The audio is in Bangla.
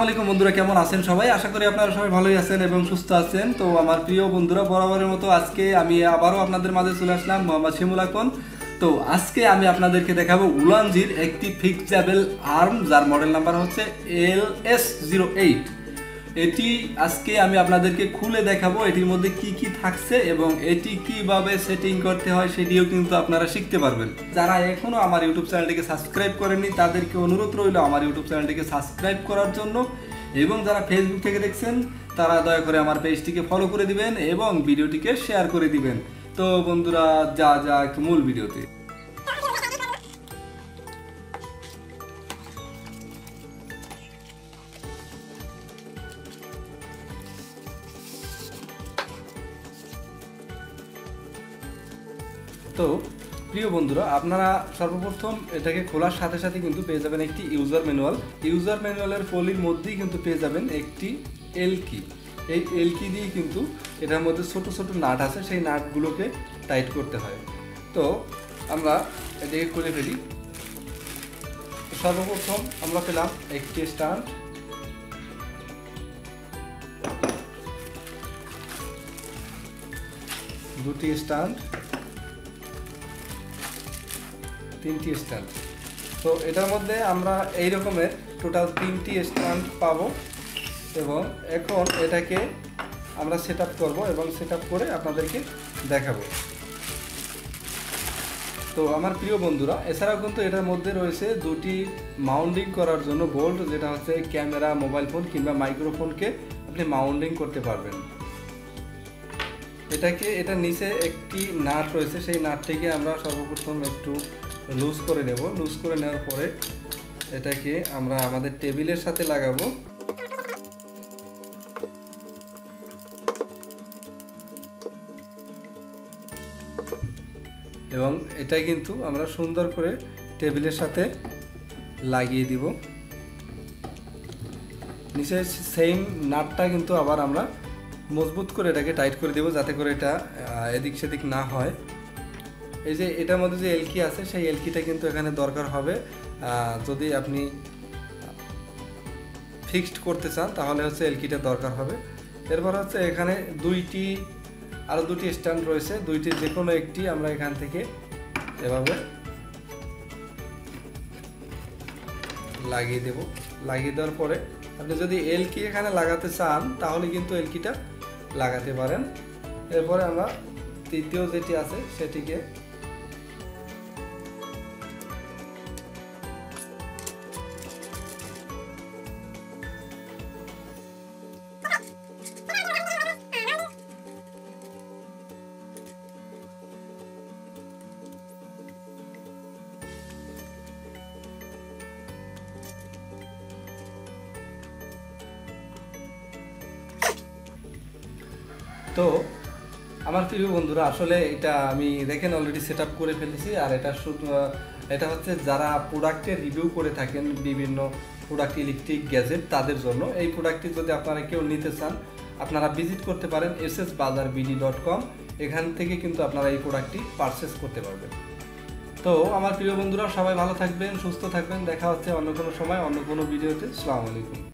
আলাইকুম বন্ধুরা, কেমন আছেন সবাই? আশা করি আপনারা সবাই ভালোই আছেন এবং সুস্থ আছেন। তো আমার প্রিয় বন্ধুরা, বরাবরের মতো আজকে আমি আবারও আপনাদের মাঝে চলে আসলাম, মোহাম্মদ শিমুল আকন। তো আজকে আমি আপনাদেরকে দেখাবো উলানজির একটি ফিক্সেবল আর্ম, যার মডেল নাম্বার হচ্ছে LS08। এটি আজকে আমি আপনাদেরকে খুলে দেখাবো এটির মধ্যে কি কি থাকছে এবং এটি কিভাবে সেটিং করতে হয় সেটিও কিন্তু আপনারা শিখতে পারবেন। যারা এখনো আমার ইউটিউব চ্যানেলটিকে সাবস্ক্রাইব করেননি তাদেরকে অনুরোধ রইল আমার ইউটিউব চ্যানেলটিকে সাবস্ক্রাইব করার জন্য, এবং যারা ফেসবুক থেকে দেখছেন তারা দয়া করে আমার পেজটিকে ফলো করে দিবেন এবং ভিডিওটিকে শেয়ার করে দিবেন। তো বন্ধুরা, যা একটু মূল ভিডিওতে। তো প্রিয় বন্ধুরা, আপনারা সর্বপ্রথম এটাকে খোলার সাথে সাথে কিন্তু পেয়ে যাবেন একটি ইউজার ম্যানুয়ালের পলির মধ্যেই কিন্তু পেয়ে যাবেন একটি এলকি। এই এলকি দিয়ে কিন্তু এটার মধ্যে ছোট ছোট নাট আছে, সেই নাটগুলোকে টাইট করতে হয়। তো আমরা এটাকে খুলে ফেলি। সর্বপ্রথম আমরা পেলাম একটি স্ট্যান্ড, দুটি স্ট্যান্ড, তিনটি স্ট্যান্ড। তো এটার মধ্যে আমরা এই রকমের টোটাল 3টি স্ট্যান্ড পাবো এবং এখন এটাকে আমরা সেট আপ করবো এবং সেট আপ করে আপনাদেরকে দেখাবো। তো আমার প্রিয় বন্ধুরা, এছাড়াও কিন্তু এটার মধ্যে রয়েছে দুটি মাউন্টিং করার জন্য বোল্ট, যেটা হচ্ছে ক্যামেরা, মোবাইল ফোন কিংবা মাইক্রোফোনকে আপনি মাউন্টিং করতে পারবেন। এটার নিচে একটি নাট রয়েছে, সেই নাটটিকে আমরা সর্বপ্রথম একটু লুজ করে নেব। লুজ করে নেওয়ার পরে এটাকে আমরা আমাদের টেবিলের সাথে লাগাবো এবং এটা কিন্তু আমরা সুন্দর করে টেবিলের সাথে লাগিয়ে দিব। নিচে সেম নাটটা কিন্তু আবার আমরা মজবুত করে এটাকে টাইট করে দেব, যাতে করে এটা এদিক সেদিক না হয়। এই যে এটার মধ্যে যে এলকি আছে, সেই এলকিটা কিন্তু এখানে দরকার হবে যদি আপনি ফিক্সড করতে চান, তাহলে হচ্ছে এলকিটা দরকার হবে। এরপর হচ্ছে এখানে আরও দুটি স্ট্যান্ড রয়েছে, দুইটির যে কোনো একটি আমরা এখান থেকে এভাবে লাগিয়ে দেব। লাগিয়ে দেওয়ার পরে আপনি যদি এলকি এখানে লাগাতে চান তাহলে কিন্তু এলকিটা লাগাতে পারেন। এরপরে আমরা তৃতীয় যেটি আছে সেটিকে তো আমার প্রিয় বন্ধুরা, আসলে এটা আমি দেখেন অলরেডি সেট আপ করে ফেলেছি। আর এটা হচ্ছে যারা প্রোডাক্টের রিভিউ করে থাকেন, বিভিন্ন প্রোডাক্ট, ইলেকট্রিক গ্যাজেট, তাদের জন্য। এই প্রোডাক্টটি যদি আপনারা কেউ নিতে চান, আপনারা ভিজিট করতে পারেন ssbazarbd.com। এখান থেকে কিন্তু আপনারা এই প্রোডাক্টটি পারচেস করতে পারবেন। তো আমার প্রিয় বন্ধুরা, সবাই ভালো থাকবেন, সুস্থ থাকবেন। দেখা হচ্ছে অন্য কোনো সময়, অন্য কোনো ভিডিওতে। আসসালামু আলাইকুম।